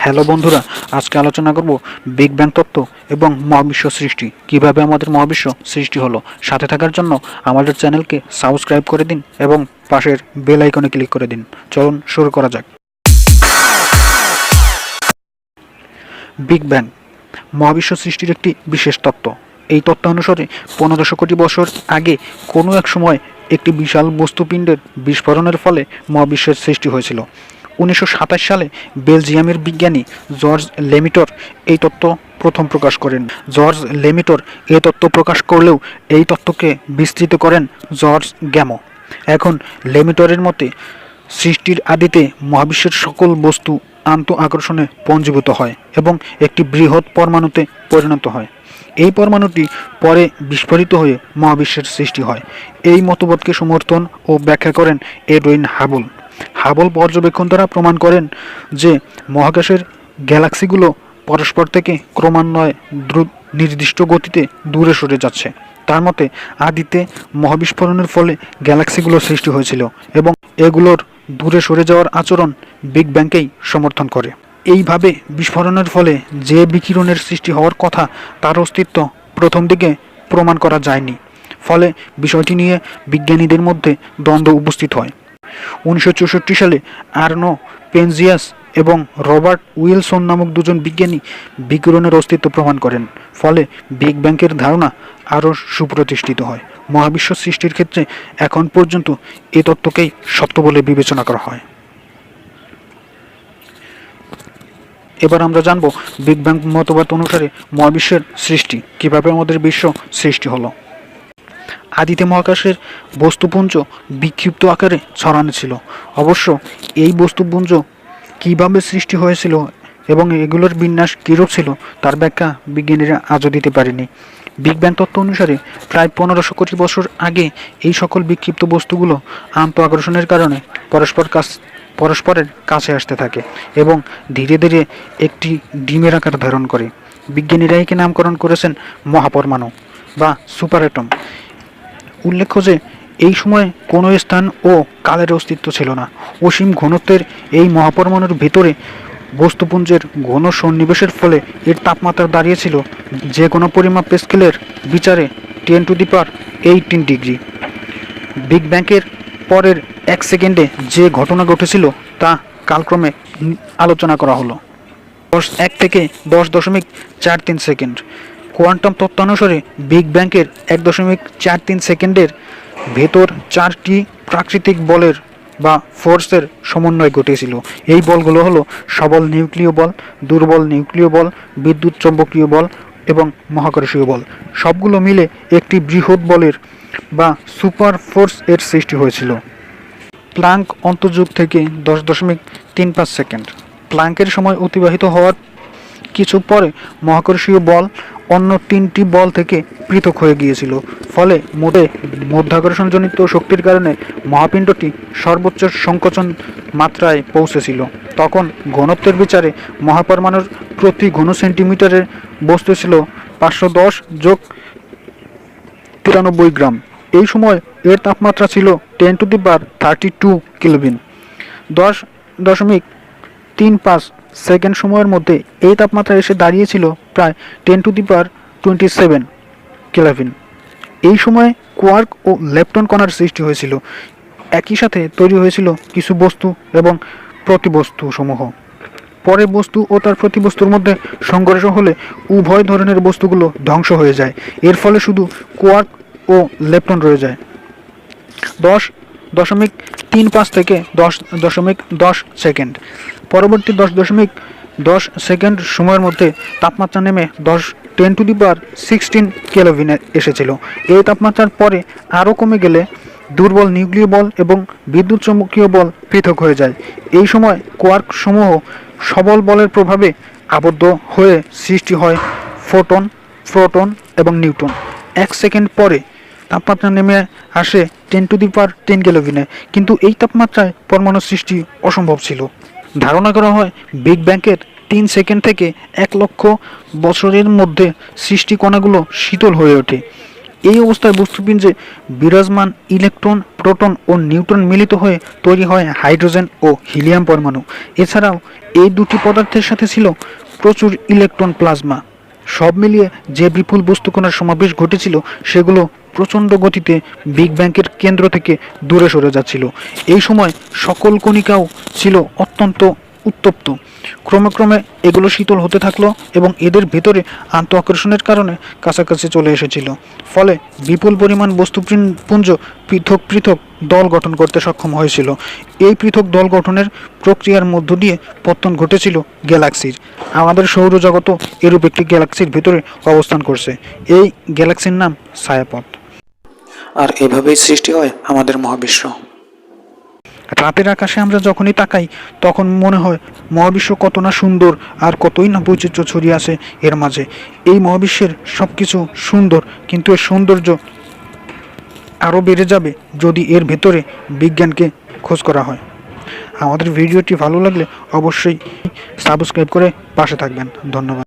Hello বন্ধুরা, আজকে আলোচনা করব বিগ ব্যাং তত্ত্ব এবং মহাবিশ্ব সৃষ্টি। কিভাবে আমাদের মহাবিশ্ব সৃষ্টি হলো। সাথে থাকার জন্য আমাদের চ্যানেলকে সাবস্ক্রাইব করে দিন এবং পাশের বেল আইকনে ক্লিক করে দিন। চলুন শুরু করা যাক। বিগ ব্যাং মহাবিশ্ব সৃষ্টির একটি বিশেষ তত্ত্ব। এই তত্ত্ব অনুসারে 1500 কোটি বছর আগে কোনো এক সময় একটি বিশাল বস্তুপিণ্ডের বিস্ফোরণের ফলে মহাবিশ্বের সৃষ্টি হয়েছিল। 1927 সালে বেলজিয়ামের বিজ্ঞানী জর্জ লেমিটর এই তত্ত্ব প্রথম প্রকাশ করেন। জর্জ লেমিটর এই তত্ত্ব প্রকাশ করলেও এই তত্ত্বকে বিস্তৃত করেন জর্জ গ্যামো। এখন লেমিটরের মতে সৃষ্টির আদিতে মহাবিশ্বের সকল বস্তু আন্ত আকর্ষণে পঞ্জীভূত হয় এবং একটি বৃহৎ পরমাণুতে পরিণত হয়। এই পরমাণুটি পরে বিস্ফোরিত হয়ে মহাবিশ্বের সৃষ্টি হয়। এই মতবাদকে সমর্থন ও ব্যাখ্যা করেন এডউইন হাবল। হাবল পর্যবেক্ষণ দ্বারা প্রমাণ করেন যে মহাকাশের গ্যালাক্সিগুলো পরস্পর থেকে ক্রমান্বয়ে নির্দিষ্ট গতিতে দূরে সরে যাচ্ছে। তার মতে আদিতে মহাবিস্ফোরণের ফলে গ্যালাক্সিগুলো সৃষ্টি হয়েছিল এবং এগুলোর দূরে সরে যাওয়ার আচরণ বিগ ব্যাংকেই সমর্থন করে। এইভাবে বিস্ফোরণের ফলে যে বিকিরণের সৃষ্টি হওয়ার কথা তার অস্তিত্ব প্রথম দিকে প্রমাণ করা যায়নি। ফলে বিষয়টি নিয়ে বিজ্ঞানীদের মধ্যে দ্বন্দ্ব উপস্থিত হয়। 1964 সালে আর্নো পেনজিয়াস এবং রবার্ট উইলসন নামক দুজন বিজ্ঞানী বিকিরণের অস্তিত্ব প্রমাণ করেন। ফলে বিগ ব্যাংকের ধারণা আরও সুপ্রতিষ্ঠিত হয়। মহাবিশ্ব সৃষ্টির ক্ষেত্রে এখন পর্যন্ত এই তত্ত্বকেই সত্য বলে বিবেচনা করা হয়। এবার আমরা জানব বিগ ব্যাং মতবাদ অনুসারে মহাবিশ্বের সৃষ্টি, কিভাবে আমাদের বিশ্ব সৃষ্টি হলো। আদিতে মহাকাশের বস্তুপুঞ্জ বিক্ষিপ্ত আকারে ছড়ানো ছিল। অবশ্য এই বস্তুপুঞ্জ কিভাবে সৃষ্টি হয়েছিল এবং এগুলোর বিন্যাস কীরূপ ছিল তার ব্যাখ্যা বিজ্ঞানীরা আজও দিতে পারেনি। বিগ ব্যাং তত্ত্ব অনুসারে প্রায় 1500 কোটি বছর আগে এই সকল বিক্ষিপ্ত বস্তুগুলো আন্ত আকর্ষণের কারণে পরস্পরের কাছে আসতে থাকে এবং ধীরে ধীরে একটি ডিমের আকার ধারণ করে। বিজ্ঞানীরা একে নামকরণ করেছেন মহাপরমাণু বা সুপার অ্যাটম। উল্লেখ্য যে এই সময়ে কোনো স্থান ও কালের অস্তিত্ব ছিল না। অসীম ঘনত্বের এই মহাপরমাণুর ভেতরে বস্তুপুঞ্জের ঘন সন্নিবেশের ফলে এর তাপমাত্রা দাঁড়িয়েছিল যে কোনো পরিমাপ স্কেলের বিচারে 10⁻18 ডিগ্রি। বিগ ব্যাংকের পরের 1 সেকেন্ডে যে ঘটনা ঘটেছিল তা কালক্রমে আলোচনা করা হলো। 1 থেকে 10.43 সেকেন্ড। কোয়ান্টাম তত্ত্বানুসারে বিগ ব্যাংকের 1.43 সেকেন্ডের ভেতর 4টি প্রাকৃতিক বলের বা ফোর্সের সমন্বয় ঘটেছিল। এই বলগুলো হলো সবল নিউক্লিয় বল, দুর্বল নিউক্লিয় বল, বিদ্যুৎ চৌম্বকীয় বল এবং মহাকর্ষীয় বল। সবগুলো মিলে একটি বৃহৎ বলের বা সুপার ফোর্স এর সৃষ্টি হয়েছিল। প্লাঙ্ক অন্তর্যুগ থেকে 10.35 সেকেন্ড। প্লাঙ্কের সময় অতিবাহিত হওয়ার কিছু পরে মহাকর্ষীয় বল অন্য 3টি বল থেকে পৃথক হয়ে গিয়েছিল। ফলে মধ্যাকর্ষণজনিত শক্তির কারণে মহাপিণ্ডটি সর্বোচ্চ সংকোচন মাত্রায় পৌঁছেছিল। তখন ঘনত্বের বিচারে মহাপরমাণুর প্রতি ঘন সেন্টিমিটারের বস্তু ছিল 510 + 93 গ্রাম। এই সময় এর তাপমাত্রা ছিল 10⁻32 কেলভিন। 10.35 সেকেন্ড সময়ের মধ্যে এই তাপমাত্রা এসে দাঁড়িয়েছিল প্রায় 10⁻27 কেলভিন। এই সময়ে কোয়ার্ক ও লেপটন কণার সৃষ্টি হয়েছিল। একই সাথে তৈরি হয়েছিল কিছু বস্তু এবং প্রতিবস্তু সমূহ। পরে বস্তু ও তার প্রতিবস্তুর মধ্যে সংঘর্ষ হলে উভয় ধরনের বস্তুগুলো ধ্বংস হয়ে যায়। এর ফলে শুধু কোয়ার্ক ও লেপটন রয়ে যায়। 10.35 থেকে 10.10 সেকেন্ড। পরবর্তী 10.10 সেকেন্ড সময়ের মধ্যে তাপমাত্রা নেমে 10⁻16 কেলভিনে এসেছিল। এই তাপমাত্রার পরে আরও কমে গেলে দুর্বল নিউক্লিয় বল এবং বিদ্যুৎ চৌম্বকীয় বল পৃথক হয়ে যায়। এই সময় কোয়ার্ক সমূহ সবল বলের প্রভাবে আবদ্ধ হয়ে সৃষ্টি হয় ফোটন, প্রোটন এবং নিউট্রন। 1 সেকেন্ড পরে তাপমাত্রা নেমে আসে 10⁻10 কেলভিনে। কিন্তু এই তাপমাত্রায় পরমাণু সৃষ্টি অসম্ভব ছিল। ধারণা করা হয় বিগ ব্যাংকের 3 সেকেন্ড থেকে 1 লক্ষ বছরের মধ্যে সৃষ্টি কণাগুলো শীতল হয়ে ওঠে। এই অবস্থায় বস্তুপিণ্ডে বিরাজমান ইলেকট্রন, প্রোটন ও নিউট্রন মিলিত হয়ে তৈরি হয় হাইড্রোজেন ও হিলিয়াম পরমাণু। এছাড়াও এই দুটি পদার্থের সাথে ছিল প্রচুর ইলেকট্রন প্লাজমা। সব মিলিয়ে যে বিপুল বস্তুকণার সমাবেশ ঘটেছিল সেগুলো প্রচণ্ড গতিতে বিগ ব্যাংকের কেন্দ্র থেকে দূরে সরে যাচ্ছিল। এই সময় সকল কণিকাও ছিল অত্যন্ত উত্তপ্ত। ক্রমে ক্রমে এগুলো শীতল হতে থাকলো এবং এদের ভেতরে আন্তঃ আকর্ষণের কারণে কাছাকাছি চলে এসেছিল। ফলে বিপুল পরিমাণ বস্তুপুঞ্জ পৃথক পৃথক দল গঠন করতে সক্ষম হয়েছিল। এই পৃথক দল গঠনের প্রক্রিয়ার মধ্য দিয়ে পতন ঘটেছিল গ্যালাক্সির। আমাদের সৌরজগতও এরূপ একটি গ্যালাক্সির ভেতরে অবস্থান করছে। এই গ্যালাক্সির নাম ছায়াপথ। আর এভাবেই সৃষ্টি হয় আমাদের মহাবিশ্ব। রাতের আকাশে আমরা যখনই তাকাই তখন মনে হয় মহাবিশ্ব কত না সুন্দর আর কতই না বৈচিত্র্য ছড়িয়ে আছে এর মাঝে। এই মহাবিশ্বের সব কিছু সুন্দর, কিন্তু এর সৌন্দর্য আরও বেড়ে যাবে যদি এর ভেতরে বিজ্ঞানকে খোঁজ করা হয়। আমাদের ভিডিওটি ভালো লাগলে অবশ্যই সাবস্ক্রাইব করে পাশে থাকবেন। ধন্যবাদ।